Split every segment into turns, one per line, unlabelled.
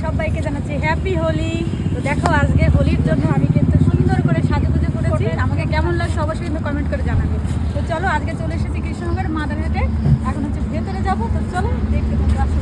সবাইকে জানাচ্ছি হ্যাপি হোলি। তো দেখো আজকে হোলির জন্য আমি কিন্তু সুন্দর করে সাজুগুজু করেছি। আমাকে কেমন লাগছে অবশ্যই কিন্তু কমেন্ট করে জানাবে। তো চলো আজকে চলে এসেছি কৃষ্ণনগর মাদারহাটে। এখন হচ্ছে ভেতরে যাবো, তো চলো দেখতে থাকো। আসো।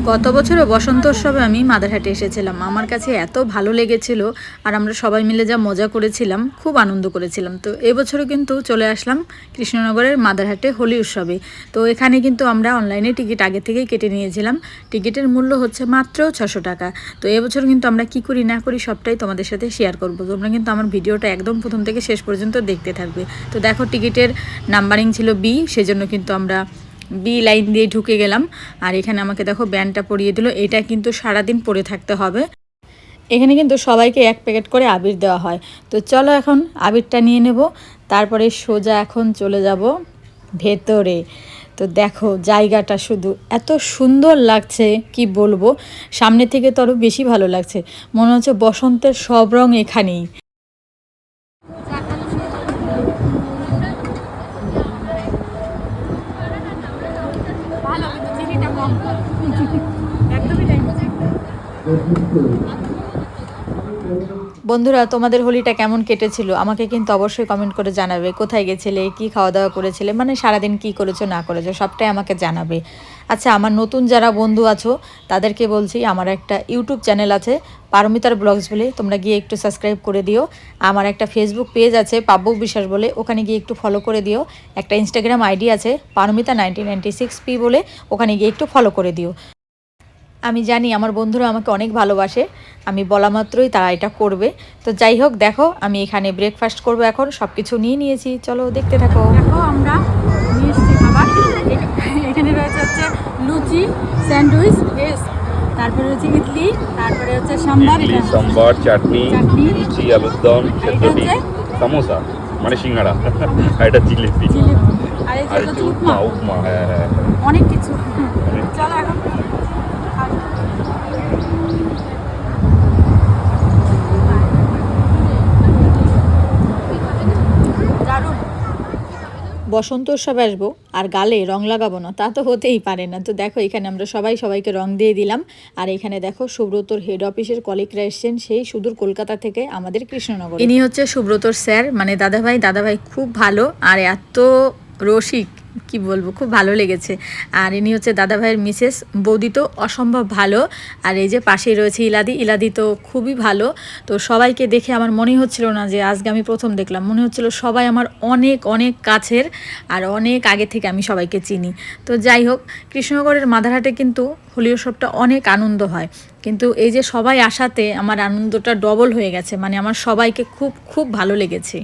গত বছরও বসন্ত উৎসবে আমি মাদারহাটে এসেছিলাম। আমার কাছে এত ভালো লেগেছিল আর আমরা সবাই মিলে যা মজা করেছিলাম, খুব আনন্দ করেছিলাম। তো এবছরও কিন্তু চলে আসলাম কৃষ্ণনগরের মাদারহাটে হোলি উৎসবে। তো এখানে কিন্তু আমরা অনলাইনে টিকিট আগে থেকেই কেটে নিয়েছিলাম। টিকিটের মূল্য হচ্ছে মাত্র 600 টাকা। তো এবছর কিন্তু আমরা কি করি না করি সবটাই তোমাদের সাথে শেয়ার করব। তোমরা কিন্তু আমার ভিডিওটা একদম প্রথম থেকে শেষ পর্যন্ত দেখতে থাকবে। তো দেখো টিকিটের নাম্বারিং ছিল বি, সেজন্য কিন্তু আমরা বি লাইন দিয়ে ঢুকে গেলাম। আর এখানে আমাকে দেখো ব্যান্ডটা পরিয়ে দিল। এটা কিন্তু সারাদিন পরে থাকতে হবে। এখানে কিন্তু সবাইকে এক প্যাকেট করে আবির দেওয়া হয়। তো চলো এখন আবিরটা নিয়ে নেব, তারপরে সোজা এখন চলে যাব ভেতরে। তো দেখো জায়গাটা শুধু এত সুন্দর লাগছে, কি বলবো, সামনে থেকে তো আরও বেশি ভালো লাগছে। মনে হচ্ছে বসন্তের সব রং এখানেই। বন্ধুরা, তোমাদের হোলিটা কেমন কেটেছিল আমাকে কিন্তু অবশ্যই কমেন্ট করে জানাবে। কোথায় গেছিলে, কি খাওয়া দাওয়া করেছিলে, মানে সারাদিন কি করেছো না করেছো সবটাই আমাকে জানাবে। আচ্ছা, আমার নতুন যারা বন্ধু আছো তাদেরকে বলছি, আমার একটা ইউটিউব চ্যানেল আছে পারমিতার ব্লগস বলে, তোমরা গিয়ে একটু সাবস্ক্রাইব করে দিও। আমার একটা ফেসবুক পেজ আছে পাব্বু বিশ্বাস বলে, ওখানে গিয়ে একটু ফলো করে দিও। একটা ইনস্টাগ্রাম আইডি আছে পারমিতা 1996p বলে, ওখানে গিয়ে একটু ফলো করে দিও। আমি জানি আমার বন্ধুরা আমাকে অনেক ভালোবাসে, আমি বলা মাত্রই তারা এটা করবে। তো যাই হোক, দেখো আমি এখানে ব্রেকফাস্ট করব, এখন সব কিছু নিয়ে নিয়েছি, চলো দেখতে থাকো। দেখো আমরা নিয়ে এসেছি খাবার। এখানে রয়েছে হচ্ছে লুচি, স্যান্ডউইচ, তারপরে হচ্ছে ইডলি, তারপরে হচ্ছে
সাম্বার, চাটনি, লুচি, আলুর দম, চটনি, সমোসা মানে সিঙ্গাড়া, আর এটা জিলিপি,
আর এই যে উপমা।
হ্যাঁ,
অনেক কিছু। চলো এখন বসন্ত উৎসবে আসবো আর গালে রং লাগাবো না, তা তো হতেই পারে না। তো দেখো এখানে আমরা সবাই সবাইকে রং দিয়ে দিলাম। আর এখানে দেখো সুব্রতর হেড অফিসের কলিগরা এসছেন সেই সুদূর কলকাতা থেকে আমাদের কৃষ্ণনগর। ইনি হচ্ছে সুব্রতর স্যার, মানে দাদাভাই। দাদাভাই খুব ভালো আর এত রসিক, কি বলবো, খুব ভালো লেগেছে। আর ইনি হচ্ছে দাদাভাইয়ের মিসেস, বৌদি তো অসম্ভব ভালো। আর এই যে পাশেই রয়েছে ইলাদি, ইলাদি তো খুবই ভালো। তো সবাইকে দেখে আমার মনে হচ্ছিল না যে আজকে আমি প্রথম দেখলাম, মনে হচ্ছিল সবাই আমার অনেক অনেক কাছের আর অনেক আগে থেকে আমি সবাইকে চিনি। তো যাই হোক, কৃষ্ণনগরের মাদারহাটে কিন্তু হোলি উৎসবটা অনেক আনন্দ হয়, কিন্তু এই যে সবাই আসাতে আমার আনন্দটা ডবল হয়ে গেছে। মানে আমার সবাইকে খুব খুব ভালো লেগেছে।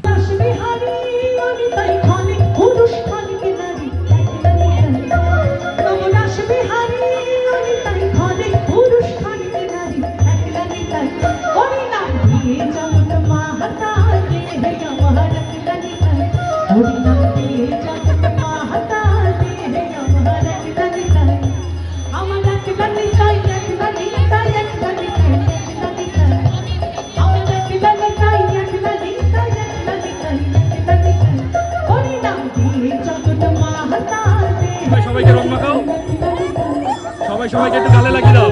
সবাইকে রং মাখাও, সবাইকে একটু গালে লাগিয়ে দাও।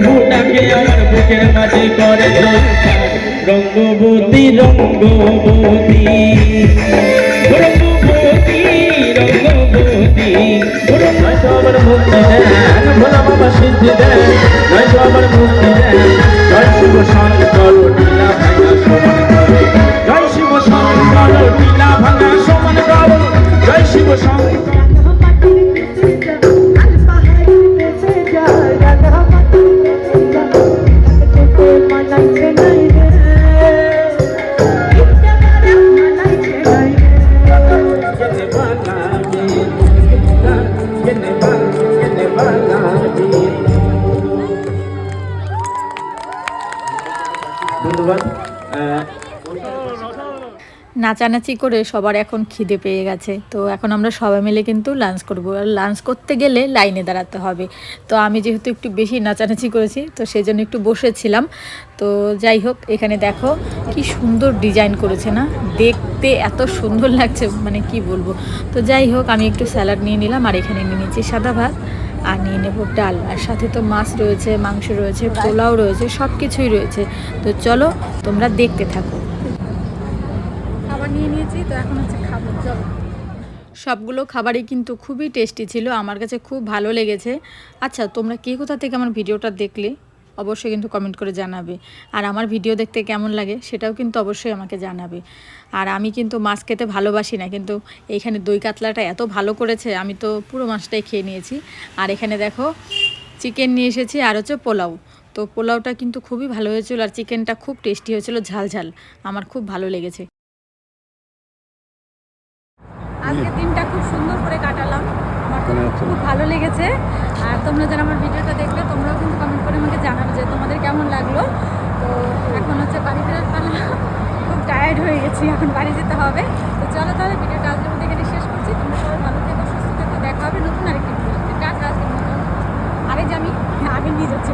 কুহু ডাকে আমার বুকের মাঝে করে জলসার। রঙ্গবতী রঙ্গবতী রঙ্গবতী রঙ্গবতী, নয়তো আবার মুক্তি দেন ভোলা বাবা সিদ্ধি দেন, নয়তো আবার মুক্তি দেন। জয় শিব শঙ্কর টিলা ভাঙা সমান করে, জয় শিব শঙ্কর টিলা ভাঙা সমান করে, জয় শিব শঙ্কর। ধন্যবাদ।
নাচানাচি করে সবার এখন খিদে পেয়ে গেছে, তো এখন আমরা সবাই মিলে কিন্তু লাঞ্চ করব। আর লাঞ্চ করতে গেলে লাইনে দাঁড়াতে হবে, তো আমি যেহেতু একটু বেশি নাচানাচি করেছি তো সেই জন্য একটু বসেছিলাম। তো যাই হোক, এখানে দেখো কি সুন্দর ডিজাইন করেছে না, দেখতে এত সুন্দর লাগছে মানে কি বলবো। তো যাই হোক, আমি একটু স্যালাড নিয়ে নিলাম, আর এখানে নিয়ে নিচ্ছি সাদা ভাত, আর নিয়ে নেবো ডাল, আর সাথে তো মাছ রয়েছে, মাংস রয়েছে, পোলাও রয়েছে, সব কিছুই রয়েছে। তো চলো তোমরা দেখতে থাকো। খাবার নিয়ে নিয়েছি, তো এখন হচ্ছে খাবো, চলো। সবগুলো খাবারই কিন্তু খুবই টেস্টি ছিল, আমার কাছে খুব ভালো লেগেছে। আচ্ছা, তোমরা কে কোথা থেকে আমার ভিডিওটা দেখলে অবশ্যই কিন্তু কমেন্ট করে জানাবে, আর আমার ভিডিও দেখতে কেমন লাগে সেটাও কিন্তু অবশ্যই আমাকে জানাবে। আর আমি কিন্তু মাছ খেতে ভালোবাসি না, কিন্তু এইখানে দই কাতলাটা এত ভালো করেছে, আমি তো পুরো মাছটাই খেয়ে নিয়েছি। আর এখানে দেখো চিকেন নিয়ে এসেছি, আর হচ্ছে পোলাও। তো পোলাওটা কিন্তু খুবই ভালো হয়েছিল, আর চিকেনটা খুব টেস্টি হয়েছিল, ঝাল ঝাল, আমার খুব ভালো লেগেছে। আজকের দিনটা খুব সুন্দর করে কাটালাম, আমার তো খুব ভালো লেগেছে। আর তোমরা যারা আমার ভিডিওটা দেখবে তোমরাও কিন্তু কমেন্ট করে আমাকে জানাবে যে তোমাদের কেমন লাগলো। তো এখন হচ্ছে বাড়ি ফেরার পালা, খুব টায়ার্ড হয়ে গেছি, এখন বাড়ি যেতে হবে। তো চলো তাহলে ভিডিওটা আজকের মধ্যে এখানে শেষ করছি। তোমরা সবাই ভালো থেকো, সুস্থ থেকো, দেখা হবে নতুন আরেকটি ভিডিও। টাটা আজকের মতো। আরে যে আমি আগে নিয়ে যাচ্ছি।